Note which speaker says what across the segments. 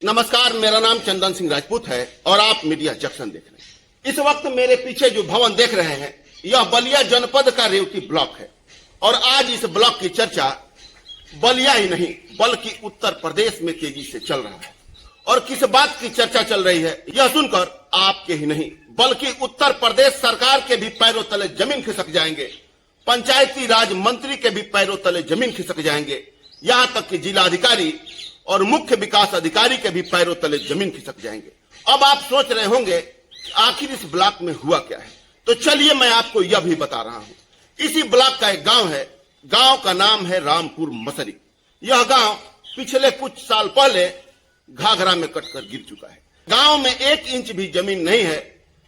Speaker 1: नमस्कार, मेरा नाम चंदन सिंह राजपूत है और आप मीडिया जंक्शन देख रहे हैं। इस वक्त मेरे पीछे जो भवन देख रहे हैं, यह बलिया जनपद का रेवती ब्लॉक है और आज इस ब्लॉक की चर्चा बलिया ही नहीं बल्कि उत्तर प्रदेश में तेजी से चल रहा है। और किस बात की चर्चा चल रही है, यह सुनकर आपके ही नहीं बल्कि उत्तर प्रदेश सरकार के भी पैरों तले जमीन खिसक जाएंगे, पंचायती राज मंत्री के भी पैरों तले जमीन खिसक जाएंगे, यहाँ तक कि जिलाधिकारी और मुख्य विकास अधिकारी के भी पैरों तले जमीन खिसक जाएंगे। अब आप सोच रहे होंगे कि आखिर इस ब्लॉक में हुआ क्या है, तो चलिए मैं आपको यह भी बता रहा हूं। इसी ब्लॉक का एक गांव है, गांव का नाम है रामपुर मसरी। यह गांव पिछले कुछ साल पहले घाघरा में कटकर गिर चुका है। गांव में 1 इंच भी जमीन नहीं है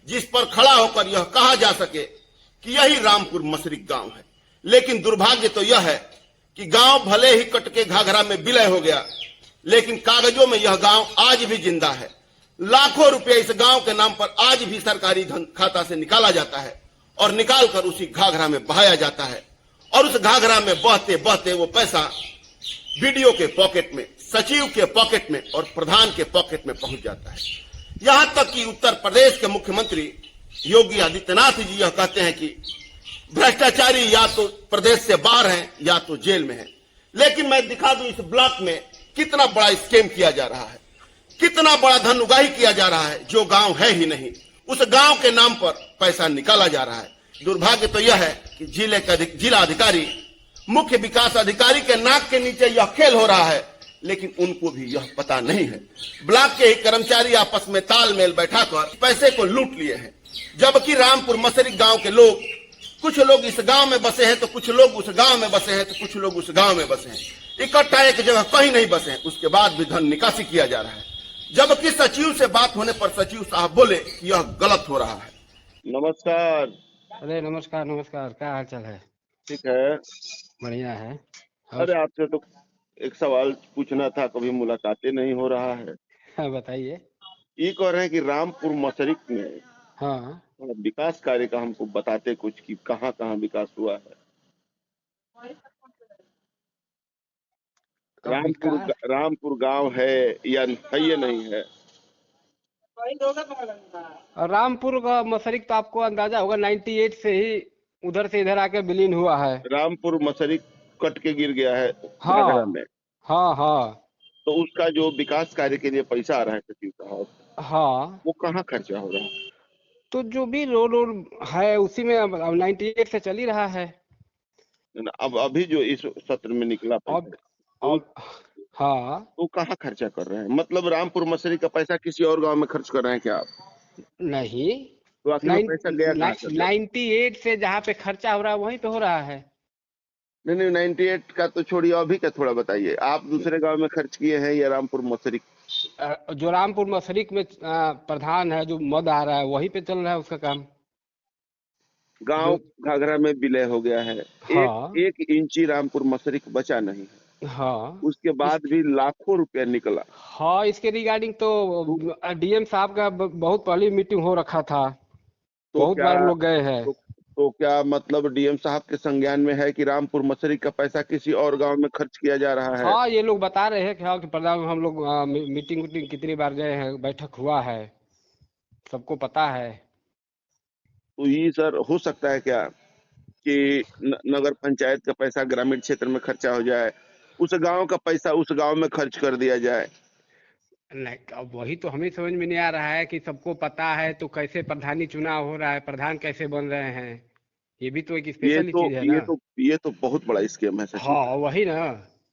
Speaker 1: जिस पर खड़ा होकर यह कहा जा सके कि यही रामपुर मसरी गांव है। लेकिन दुर्भाग्य तो यह है कि गांव भले ही कट के घाघरा में विलय हो गया, लेकिन कागजों में यह गांव आज भी जिंदा है। लाखों रुपए इस गांव के नाम पर आज भी सरकारी धन खाता से निकाला जाता है और निकालकर उसी घाघरा में बहाया जाता है और उस घाघरा में बहते बहते वो पैसा बीडीओ के पॉकेट में, सचिव के पॉकेट में और प्रधान के पॉकेट में पहुंच जाता है। यहां तक कि उत्तर प्रदेश के मुख्यमंत्री योगी आदित्यनाथ जी यह कहते हैं कि भ्रष्टाचारी या तो प्रदेश से बाहर हैं या तो जेल में हैं। लेकिन मैं दिखा दूं इस ब्लॉक में कितना बड़ा स्कैम किया जा रहा है, कितना बड़ा धन उगाही किया जा रहा है जो गांव है ही नहीं, उस गांव के नाम पर पैसा निकाला जा रहा है। दुर्भाग्य तो यह है कि जिला अधिकारी, मुख्य विकास अधिकारी के नाक के नीचे यह खेल हो रहा है, लेकिन उनको भी यह पता नहीं है। ब्लॉक के ही कर्मचारी आपस में तालमेल बैठाकर पैसे को लूट लिए हैं, जबकि रामपुर मसरी गांव के लोग, कुछ लोग इस गांव में बसे हैं तो कुछ लोग उस गांव में बसे हैं तो कुछ लोग उस गांव में बसे हैं, इकट्ठा एक जगह कहीं नहीं बसे हैं। उसके बाद भी धन निकासी किया जा रहा है, जबकि सचिव से बात होने पर सचिव साहब बोले कि यह गलत हो रहा है।
Speaker 2: नमस्कार।
Speaker 3: अरे नमस्कार नमस्कार, क्या हाल चाल है?
Speaker 2: ठीक है।
Speaker 3: बढ़िया है।
Speaker 2: अरे आपसे तो एक सवाल पूछना था, कभी मुलाकातें नहीं हो रहा है।
Speaker 3: हाँ बताइए।
Speaker 2: ये कह रहे हैं कि रामपुर मसरिक में
Speaker 3: हाँ
Speaker 2: विकास कार्य का हमको बताते कुछ कि कहाँ कहाँ विकास हुआ है। रामपुर गांव है या ये नहीं है?
Speaker 3: रामपुर का मसरिक तो आपको अंदाजा होगा 98 से ही उधर से इधर आके विलीन हुआ है।
Speaker 2: रामपुर मसरिक कट के गिर गया है
Speaker 3: हाँ
Speaker 2: घाघरा में।
Speaker 3: हाँ हाँ।
Speaker 2: तो उसका जो विकास कार्य के लिए पैसा आ रहा है सचिव साहब,
Speaker 3: हाँ
Speaker 2: वो कहाँ खर्चा हो रहा है?
Speaker 3: तो जो भी रोड है उसी में अब 98 से चल ही रहा है।
Speaker 2: अब अभी जो इस सत्र में निकला
Speaker 3: अब
Speaker 2: पैसा,
Speaker 3: अब हाँ
Speaker 2: तो कहाँ खर्चा कर रहे हैं? मतलब रामपुर मसरी का पैसा किसी और गांव में खर्च कर रहे हैं क्या आप?
Speaker 3: नहीं,
Speaker 2: तो आखिर वो पैसा गया कहाँ से?
Speaker 3: 98 से जहाँ पे खर्चा हो रहा है वहीं पे हो रहा है।
Speaker 2: नहीं 98 का तो छोड़िए, अभी का थोड़ा बताइए। आप दूसरे गांव में खर्च किए हैं या रामपुर मसरी?
Speaker 3: जो रामपुर मसरिक में प्रधान है, जो मद आ रहा है वहीं पे चल रहा है उसका काम।
Speaker 2: गांव घाघरा में विलय हो गया है।
Speaker 3: हाँ।
Speaker 2: एक इंची रामपुर मसरिक बचा नहीं है।
Speaker 3: हाँ
Speaker 2: उसके बाद भी लाखों रुपया निकला।
Speaker 3: हाँ, इसके रिगार्डिंग तो डीएम साहब का बहुत पहले मीटिंग हो रखा था,
Speaker 2: तो
Speaker 3: बहुत बार लोग गए हैं।
Speaker 2: तो क्या मतलब डीएम साहब के संज्ञान में है कि रामपुर मसरी का पैसा किसी और गांव में खर्च किया जा रहा है?
Speaker 3: हाँ, ये लोग बता रहे हैं कि हाँ कि प्रधान हम लोग मीटिंग कितनी बार गए हैं, बैठक हुआ है, सबको पता है।
Speaker 2: तो ये सर हो सकता है क्या कि नगर पंचायत का पैसा ग्रामीण क्षेत्र में खर्चा हो जाए, उस गांव का पैसा उस गांव में खर्च कर दिया जाए?
Speaker 3: नहीं, अब वही तो हमें समझ में नहीं आ रहा है कि सबको पता है तो कैसे प्रधानी चुनाव हो रहा है, प्रधान कैसे बन रहे हैं, ये भी तो एक स्पेशल चीज है ना।
Speaker 2: ये तो बहुत बड़ा स्कीम है सचिव।
Speaker 3: हाँ वही ना,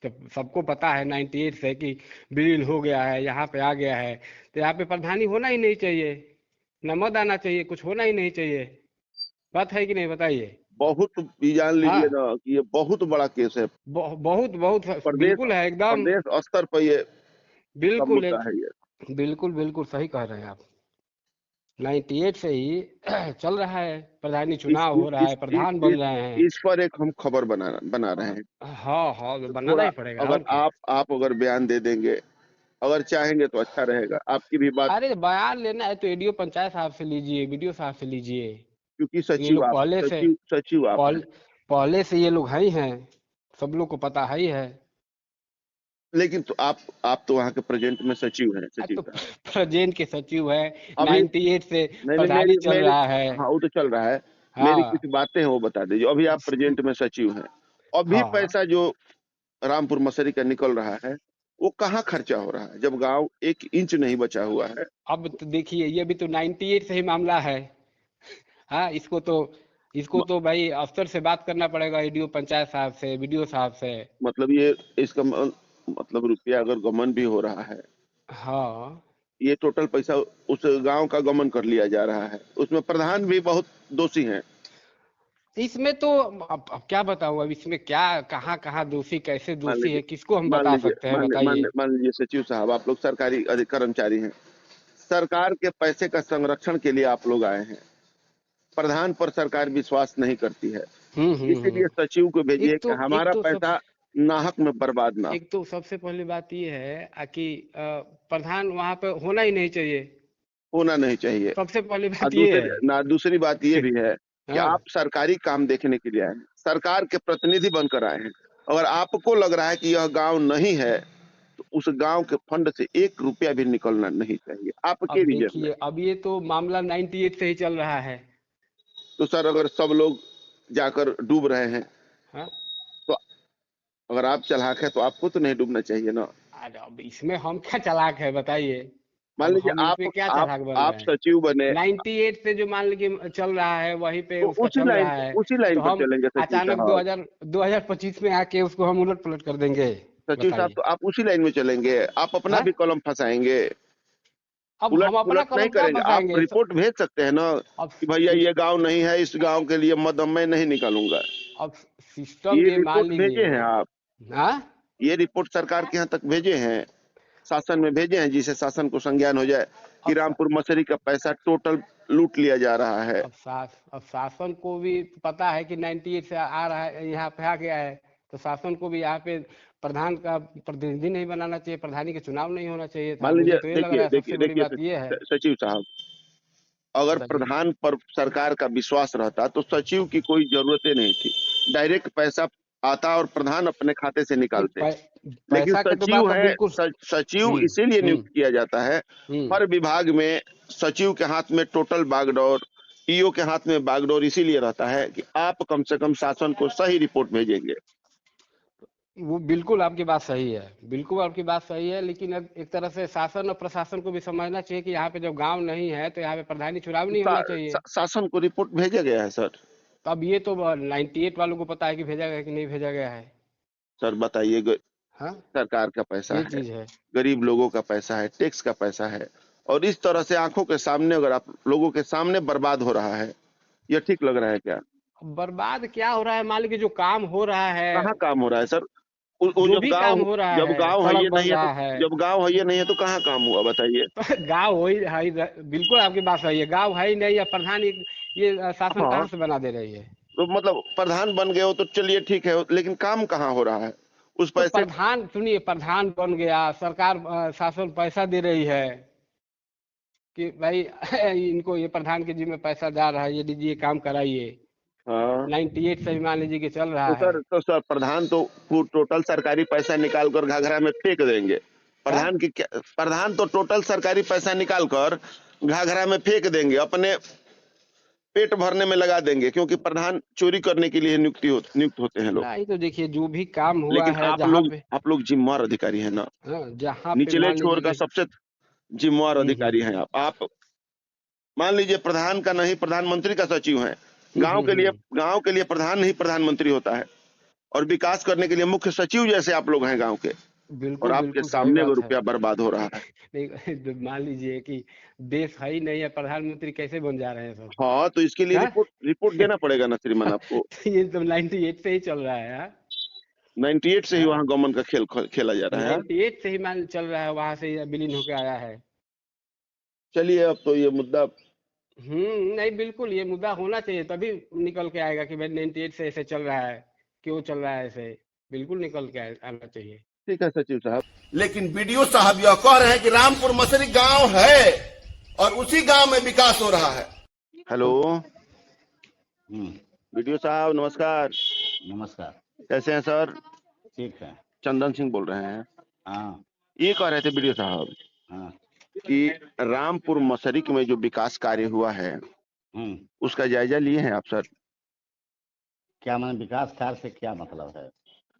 Speaker 3: जब सबको पता है 98 से कि विलीन हो गया है, यहाँ पे आ गया है, तो यहाँ पे प्रधानी होना ही नहीं चाहिए, न मत आना चाहिए, कुछ होना ही नहीं चाहिए। बात है कि नहीं, बताइए।
Speaker 2: बहुत ये जान लीजिए
Speaker 3: हाँ,
Speaker 2: ना कि ये बहुत बड़ा केस है।
Speaker 3: बहुत बहुत बिल्कुल है, एकदम
Speaker 2: प्रदेश स्तर पर ये
Speaker 3: बिल्कुल
Speaker 2: मुद्दा है। ये
Speaker 3: बिल्कुल बिल्कुल सही कह रहे हैं आप। 98 से ही चल रहा है, प्रधानी चुनाव हो रहा है, प्रधान बन रहे हैं।
Speaker 2: इस पर एक हम खबर बना रहे हैं।
Speaker 3: हाँ हाँ, बनाना ही पड़ेगा।
Speaker 2: अगर आप अगर बयान दे देंगे, अगर चाहेंगे तो अच्छा रहेगा। आपकी भी बात।
Speaker 3: अरे बयान लेना है तो एडीओ पंचायत साहब से लीजिए, बीडीओ साहब से लीजिए,
Speaker 2: क्योंकि
Speaker 3: ये
Speaker 2: सचिव
Speaker 3: लोग
Speaker 2: आप
Speaker 3: पहले से
Speaker 2: सचिव आप हैं।
Speaker 3: पहले से ये लोग हैं ही हैं, सब लोग को पता है ही है।
Speaker 2: लेकिन तो आप तो वहाँ के प्रेजेंट में सचिव हैं,
Speaker 3: अब
Speaker 2: सचिव
Speaker 3: तो
Speaker 2: साहब।
Speaker 3: प्रेजेंट के सचिव है,
Speaker 2: अभी
Speaker 3: 98 से
Speaker 2: नहीं नहीं,
Speaker 3: प्रधानी
Speaker 2: मेरी
Speaker 3: चल
Speaker 2: मेरी
Speaker 3: रहा है।
Speaker 2: हाँ वो तो चल रहा है। मेरी
Speaker 3: हाँ
Speaker 2: कुछ बातें हैं वो बता दीजिए। अभी आप प्रेजेंट में सचिव हैं, अभी
Speaker 3: हाँ।
Speaker 2: पैसा जो रामपुर मसरी का निकल रहा है वो कहाँ खर्चा हो रहा है, जब गांव 1 इंच नहीं बचा हुआ है।
Speaker 3: अब तो देखिए ये भी तो 98 से ही मामला है। हाँ इसको तो भाई अफसर से बात करना पड़ेगा, एडीओ पंचायत साहब से, बीडीओ साहब से।
Speaker 2: मतलब ये इसका मतलब रुपया अगर गमन भी हो रहा है,
Speaker 3: हाँ
Speaker 2: ये टोटल पैसा उस गांव का गमन कर लिया जा रहा है, उसमें प्रधान भी बहुत दोषी हैं।
Speaker 3: इसमें तो अब क्या बताऊँ, अब इसमें क्या कहाँ कहाँ दोषी कैसे
Speaker 2: मान
Speaker 3: दोषी
Speaker 2: लीजिए
Speaker 3: है, किसको हम
Speaker 2: मान
Speaker 3: बता
Speaker 2: लीजिए
Speaker 3: सकते हैं बताइए।
Speaker 2: मान लीजिए सचिव साहब, आप लोग सरकारी कर्मचारी हैं, सरकार के पैसे का संरक्षण के लिए आप लोग आए हैं, प्रधान पर सरकार विश्वास नहीं करती है, इसीलिए
Speaker 3: हम्म।
Speaker 2: सचिव को भेजिए कि
Speaker 3: एक
Speaker 2: हमारा
Speaker 3: तो सब
Speaker 2: पैसा नाहक में बर्बाद ना हो।
Speaker 3: एक तो सबसे पहली बात ये है कि प्रधान वहां पे होना ही नहीं चाहिए।
Speaker 2: होना नहीं चाहिए।
Speaker 3: सबसे पहली
Speaker 2: और
Speaker 3: बात ये है।
Speaker 2: दूसरी बात ये भी है कि
Speaker 3: हाँ
Speaker 2: आप सरकारी काम देखने के लिए आए हैं, सरकार के प्रतिनिधि बनकर आए हैं। अगर आपको लग रहा है कि यह गांव नहीं है, तो उस गांव के फंड से 1 रुपया भी निकलना नहीं चाहिए आपके
Speaker 3: अब
Speaker 2: रीजन में।
Speaker 3: देखिए, अब ये तो मामला 98 से ही चल रहा है।
Speaker 2: तो सर अगर सब लोग जाकर डूब रहे हैं,
Speaker 3: हाँ
Speaker 2: तो अगर आप चालाक है तो आपको तो नहीं डूबना चाहिए ना।
Speaker 3: अरे अब इसमें हम क्या चालाक है बताइए।
Speaker 2: मान
Speaker 3: अब
Speaker 2: लीजिए
Speaker 3: हम इसमें क्या चालाक बन
Speaker 2: आप
Speaker 3: रहे हैं।
Speaker 2: सचिव बने,
Speaker 3: 98 से जो मान लीजिए चल रहा है वहीं पे
Speaker 2: तो
Speaker 3: उसका चल रहा है।
Speaker 2: उसी
Speaker 3: तो
Speaker 2: लाइन पर
Speaker 3: हम
Speaker 2: चलेंगे सचिव
Speaker 3: अचानक
Speaker 2: साहब।
Speaker 3: 2025 में आके उसको हम उलट पुलट कर देंगे।
Speaker 2: सचिव साहब
Speaker 3: बताइए।
Speaker 2: तो आप उसी लाइन में चलेंगे, आप अपना
Speaker 3: हाँ
Speaker 2: भी कलम फंसाएंगे।
Speaker 3: अब
Speaker 2: उलट
Speaker 3: हम अपना
Speaker 2: पुलट नहीं
Speaker 3: कलम क्या
Speaker 2: करेंगे, आप
Speaker 3: फंसाएंगे
Speaker 2: रिपोर्ट भेज सकते हैं ना
Speaker 3: अब
Speaker 2: कि भैया ये गांव नहीं है, इस गांव के लिए मद मैं नहीं निकालूंगा।
Speaker 3: अब सिस्टम
Speaker 2: ये
Speaker 3: ये मान
Speaker 2: रिपोर्ट भेजे हैं
Speaker 3: लीजिए।
Speaker 2: आप,
Speaker 3: हाँ
Speaker 2: ये रिपोर्ट सरकार के यहाँ तक भेजे हैं, शासन में भेजे हैं, जिसे शासन को संज्ञान हो जाए कि
Speaker 3: अब
Speaker 2: रामपुर मसरी का पैसा टोटल लूट लिया जा रहा है।
Speaker 3: अब शासन को भी पता है कि 98 से आ रहा है, यहाँ पे आ गया है। तो शासन को भी यहाँ पे प्रधान का प्रतिनिधि नहीं बनाना चाहिए, प्रधानी का चुनाव नहीं होना चाहिए था।
Speaker 2: मान लीजिए
Speaker 3: मुझे तो ये लग रहा है सबसे बड़ी बात ये है।
Speaker 2: सचिव साहब, अगर
Speaker 3: बताइए।
Speaker 2: प्रधान पर सरकार का विश्वास रहता तो सचिव की कोई जरूरत नहीं थी, डायरेक्ट पैसा आता और प्रधान अपने खाते से
Speaker 3: नहीं
Speaker 2: निकालते। लेकिन
Speaker 3: पैसा का तो
Speaker 2: सचिव
Speaker 3: बात अब
Speaker 2: है,
Speaker 3: बिल्कुल।
Speaker 2: सचिव
Speaker 3: हम्म
Speaker 2: इसीलिए
Speaker 3: हम्म
Speaker 2: नियुक्त किया जाता है।
Speaker 3: हम्म।
Speaker 2: हर विभाग में सचिव के हाथ में टोटल बागडोर, ईओ के हाथ में बागडोर इसीलिए रहता है कि आप कम से कम शासन को सही रिपोर्ट भेजेंगे।
Speaker 3: वो बिल्कुल आपकी बात सही है, बिल्कुल आपकी बात सही है, लेकिन अब एक तरह से शासन और प्रशासन को भी समझना चाहिए कि यहाँ पे जब गांव नहीं है तो यहाँ पे प्रधानी चुनाव नहीं होना चाहिए।
Speaker 2: शासन को रिपोर्ट भेजा गया है सर।
Speaker 3: तो अब ये तो 98 वालों को पता है कि भेजा गया है कि नहीं भेजा गया है।
Speaker 2: सर बताइए,
Speaker 3: हाँ
Speaker 2: सरकार का पैसा
Speaker 3: ये
Speaker 2: है,
Speaker 3: चीज है।
Speaker 2: गरीब लोगों का पैसा है, टैक्स का पैसा है, और इस तरह से आंखों के सामने, अगर आप लोगों के सामने बर्बाद हो रहा है, यह ठीक लग रहा है क्या?
Speaker 3: अब बर्बाद क्या हो रहा है, मान लीजिए जो काम हो रहा है,
Speaker 2: कहाँ काम हो रहा है सर? वो
Speaker 3: जो भी काम हो रहा
Speaker 2: जब
Speaker 3: है,
Speaker 2: गांव है
Speaker 3: सड़क
Speaker 2: ये
Speaker 3: बन
Speaker 2: नहीं है तो,
Speaker 3: रहा है।
Speaker 2: जब गांव है ये नहीं है तो कहाँ काम हुआ बताइए?
Speaker 3: तो गाँव हो ही बिल्कुल आपकी बात सही है, गाँव है ही नहीं, या प्रधान ये शासन
Speaker 2: हाँ,
Speaker 3: कहाँ से बना दे रही है।
Speaker 2: तो मतलब प्रधान बन गए हो तो चलिए ठीक है, लेकिन काम कहाँ हो रहा है उस
Speaker 3: तो
Speaker 2: पैसे?
Speaker 3: प्रधान सुनिए, प्रधान बन गया, सरकार शासन पैसा दे रही है कि भाई इनको ये प्रधान के जी में पैसा जा रहा है, ये लीजिए काम कराइए।
Speaker 2: हाँ
Speaker 3: 98 से भी मान लीजिए कि चल रहा है।
Speaker 2: तो सर प्रधान तो टोटल सरकारी पैसा निकाल कर घाघरा में फेंक देंगे।
Speaker 3: हाँ
Speaker 2: प्रधान तो टोटल सरकारी पैसा निकाल कर घाघरा में फेंक देंगे, अपने पेट भरने में लगा देंगे, क्योंकि प्रधान चोरी करने के लिए नियुक्त होते हैं लोग।
Speaker 3: नहीं तो देखिए जो भी काम हुआ
Speaker 2: लेकिन
Speaker 3: है जहाँ पे।
Speaker 2: आप लोग जिम्मेवार अधिकारी हैं ना,
Speaker 3: हाँ जहाँ पे
Speaker 2: निचले
Speaker 3: मान
Speaker 2: छोर
Speaker 3: लीजिए
Speaker 2: का
Speaker 3: कि।
Speaker 2: सबसे जिम्मेवार अधिकारी
Speaker 3: हम्म।
Speaker 2: हैं आप मान लीजिए प्रधान का नहीं, प्रधानमंत्री का सचिव हैं।
Speaker 3: हम्म।
Speaker 2: गांव के लिए प्रधान नहीं प्रधानमंत्री होता है, और विकास करने के लिए मुख्य सचिव जैसे आप लोग हैं गांव के, और
Speaker 3: बिल्कुल
Speaker 2: आपके
Speaker 3: बिल्कुल सही
Speaker 2: सामने वो
Speaker 3: बात है।
Speaker 2: रुपया बर्बाद हो रहा है।
Speaker 3: नहीं तो मान लीजिए कि देश है ही नहीं है, प्रधानमंत्री कैसे बन जा रहे हैं सब।
Speaker 2: हाँ तो इसके लिए
Speaker 3: हाँ
Speaker 2: रिपोर्ट देना पड़ेगा ना श्रीमान आपको।
Speaker 3: तो ये तो 98 से ही चल रहा है। हाँ
Speaker 2: 98 से ही
Speaker 3: हाँ
Speaker 2: वहां गवर्नमेंट का खेल खेला जा रहा है।
Speaker 3: 98 से ही मान चल रहा है, वहां से ये विलीन होके आया है।
Speaker 2: चलिए अब तो ये मुद्दा,
Speaker 3: नहीं बिल्कुल ये मुद्दा होना चाहिए, तभी निकल के आएगा कि भाई 98 से ऐसे चल रहा है, क्यों चल रहा है ऐसे। बिल्कुल निकल के आना चाहिए।
Speaker 2: ठीक है सचिव साहब।
Speaker 1: लेकिन बीडीओ साहब यह कह रहे हैं कि रामपुर मसरी गांव है और उसी गांव में विकास हो रहा है।
Speaker 2: हेलो वीडियो साहब, नमस्कार।
Speaker 4: नमस्कार।
Speaker 2: कैसे हैं सर?
Speaker 4: ठीक है।
Speaker 2: चंदन सिंह बोल रहे हैं।
Speaker 4: हाँ
Speaker 2: ये कह रहे थे वीडियो साहब
Speaker 4: हाँ।
Speaker 2: कि रामपुर मसरिक में जो विकास कार्य हुआ है उसका जायजा लिए हैं आप सर?
Speaker 4: क्या मैंने विकास कार्य से क्या मतलब है?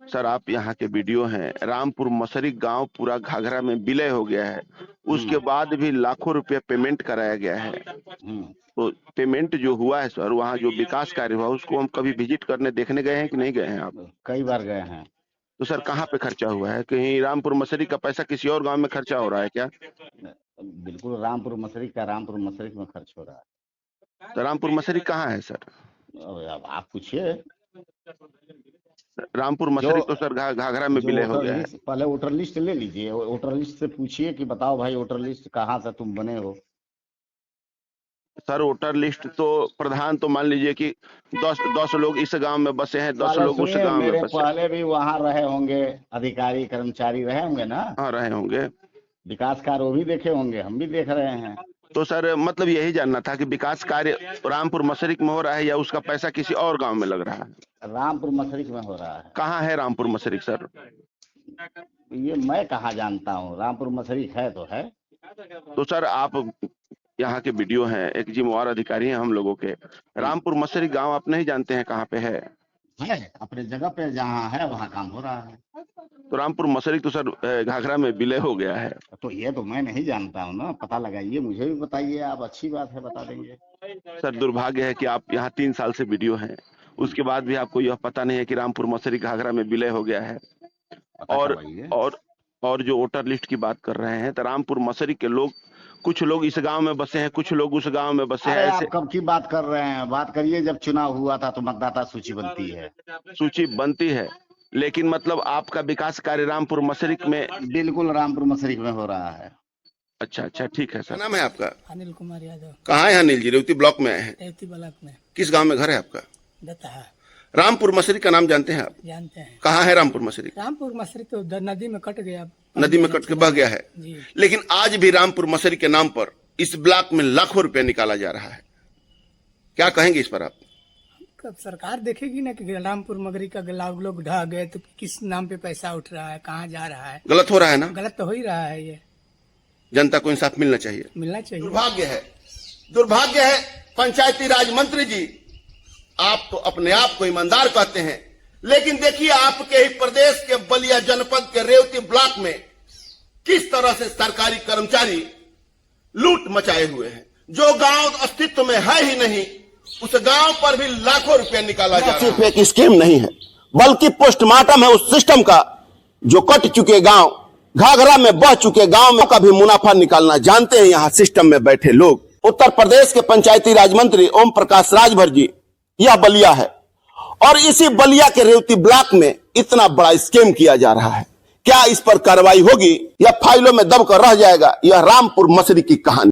Speaker 2: सर आप यहाँ के वीडियो हैं, रामपुर मसरिक गांव पूरा घाघरा में विलय हो गया है, उसके बाद भी लाखों रुपया पेमेंट कराया गया है। तो पेमेंट जो हुआ है सर, वहाँ जो विकास कार्य हुआ उसको हम कभी विजिट करने देखने गए हैं कि नहीं गए हैं आप?
Speaker 4: कई बार गए हैं।
Speaker 2: तो सर कहाँ पे खर्चा हुआ है? कहीं रामपुर मसरिक का पैसा किसी और गांव में खर्चा हो रहा है क्या?
Speaker 4: बिल्कुल रामपुर मसरिक का रामपुर मसरिक में खर्च हो रहा है।
Speaker 2: तो रामपुर मसरिक कहाँ है सर?
Speaker 4: अब आप पूछिए।
Speaker 2: रामपुर मसरिक तो सर घाघरा में विलय हो गया है।
Speaker 4: पहले वोटर लिस्ट ले लीजिए, वोटर लिस्ट से पूछिए कि बताओ भाई वोटर लिस्ट कहाँ से तुम बने हो।
Speaker 2: सर वोटर लिस्ट तो प्रधान तो मान लीजिए कि 10 लोग इस गांव में बसे हैं, 10 लोग उस गांव में बसे।
Speaker 4: पहले भी वहाँ रहे होंगे, अधिकारी कर्मचारी रहे होंगे ना।
Speaker 2: हाँ रहे होंगे।
Speaker 4: विकास कार्य वो भी देखे होंगे, हम भी देख रहे हैं।
Speaker 2: तो सर मतलब यही जानना था कि विकास कार्य रामपुर मसरिक में हो रहा है या उसका पैसा किसी और गांव में लग रहा है?
Speaker 4: रामपुर मसरिक में हो रहा है।
Speaker 2: कहाँ है रामपुर मसरिक सर?
Speaker 4: ये मैं कहाँ जानता हूँ, रामपुर मसरिक है तो है।
Speaker 2: तो सर आप यहाँ के वीडियो हैं, एक जिम्मेवार अधिकारी हैं हम लोगों के, रामपुर मसरिक गांव आप नहीं जानते हैं कहाँ पे है?
Speaker 4: अपने जगह पे जहाँ है वहाँ काम हो रहा है।
Speaker 2: तो रामपुर मसरिक तो सर घाघरा में विलय हो गया है।
Speaker 4: तो ये तो मैं नहीं जानता हूँ ना, पता लगाइए, मुझे भी बताइए आप, अच्छी बात है, बता देंगे।
Speaker 2: सर दुर्भाग्य है कि आप यहाँ 3 साल से वीडियो हैं, उसके बाद भी आपको यह पता नहीं है कि रामपुर मसरिक घाघरा में विलय हो गया है। और जो वोटर लिस्ट की बात कर रहे हैं, तो रामपुर मसरिक के लोग, कुछ लोग इस गांव में बसे हैं, कुछ लोग उस गांव में बसे हैं।
Speaker 4: ऐसे आप कब की बात कर रहे हैं? बात करिए जब चुनाव हुआ था तो मतदाता सूची बनती है।
Speaker 2: सूची बनती है, लेकिन मतलब आपका विकास कार्य रामपुर मसरिक में?
Speaker 4: बिल्कुल रामपुर मसरिक में हो रहा है।
Speaker 2: अच्छा ठीक है सर।
Speaker 1: नाम है आपका?
Speaker 5: अनिल कुमार यादव।
Speaker 1: कहाँ है अनिल जी? रेवती ब्लॉक में आए हैं।
Speaker 5: रेवती ब्लॉक में।
Speaker 1: किस गांव में घर है आपका?
Speaker 5: दत्ता।
Speaker 1: रामपुर मसरिक का नाम जानते हैं आप?
Speaker 5: जानते हैं।
Speaker 1: कहाँ है रामपुर मसरिक?
Speaker 5: रामपुर मसरिक तो नदी में कट गया।
Speaker 1: नदी में कट के बह गया है। लेकिन आज भी रामपुर मसरिक के नाम पर इस ब्लॉक में लाखों रुपया निकाला जा रहा है। क्या कहेंगे इस पर आप?
Speaker 5: कब सरकार देखेगी ना कि रामपुर मगरी का लोग ढह गए तो किस नाम पे पैसा उठ रहा है, कहाँ जा रहा है।
Speaker 1: गलत हो रहा है ना?
Speaker 5: गलत तो हो ही रहा है। ये
Speaker 1: जनता को इंसाफ मिलना चाहिए।
Speaker 5: मिलना चाहिए।
Speaker 1: दुर्भाग्य है पंचायती राज मंत्री जी, आप तो अपने आप को ईमानदार कहते हैं, लेकिन देखिए आपके ही प्रदेश के बलिया जनपद के रेवती ब्लॉक में किस तरह से सरकारी कर्मचारी लूट मचाए हुए हैं। जो गांव अस्तित्व में है ही नहीं, उस गांव पर भी लाखों रुपया निकाला जा रहा है। सिर्फ एक स्कीम नहीं है, बल्कि पोस्टमार्टम है उस सिस्टम का जो कट चुके गांव, घाघरा में बह चुके गांव में का भी मुनाफा निकालना जानते हैं यहाँ सिस्टम में बैठे लोग। उत्तर प्रदेश के पंचायती राज मंत्री ओम प्रकाश राजभर जी, यह बलिया है और इसी बलिया के रेवती ब्लॉक में इतना बड़ा स्कीम किया जा रहा है। क्या इस पर कार्रवाई होगी या फाइलों में दबकर रह जाएगा? यह रामपुर मसरिक की कहानी।